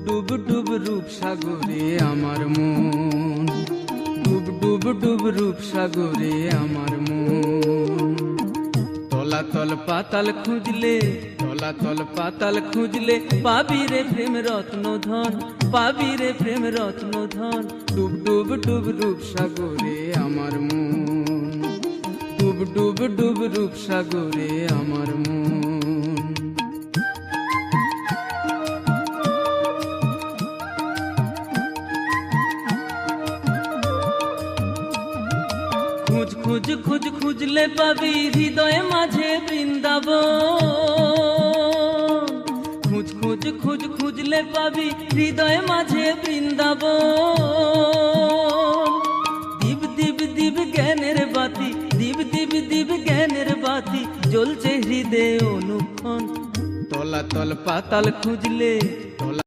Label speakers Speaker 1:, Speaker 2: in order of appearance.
Speaker 1: ডুব ডুব রূপ সাগরে আমার মন, ডুব ডুব ডুব রূপ সাগরে আমার মন। তলাতল পাতাল খুঁজলে, তলাতল পাতাল খুঁজলে পাবি রে প্রেম রত্ন ধন, পাবি রে প্রেম রত্ন ধন। ডুব ডুব ডুব রূপ সাগরে আমার মন, ডুব ডুব ডুব রূপ সাগরে আমার মন। খুঁজ খুঁজ খুঁজ খুঁজলে পাবি হৃদয়ে মাঝে বৃন্দাবন, খুঁজ খুঁজ খুঁজ খুঁজলে পাবি হৃদয়ে মাঝে বৃন্দাবন। দিব দিব দিব জ্ঞানের বাতি, দিব দিব দিব জ্ঞানের বাতি জ্বলছে হৃদয়ে অনুক্ষণ। তলাতল পাতাল খুঁজলে,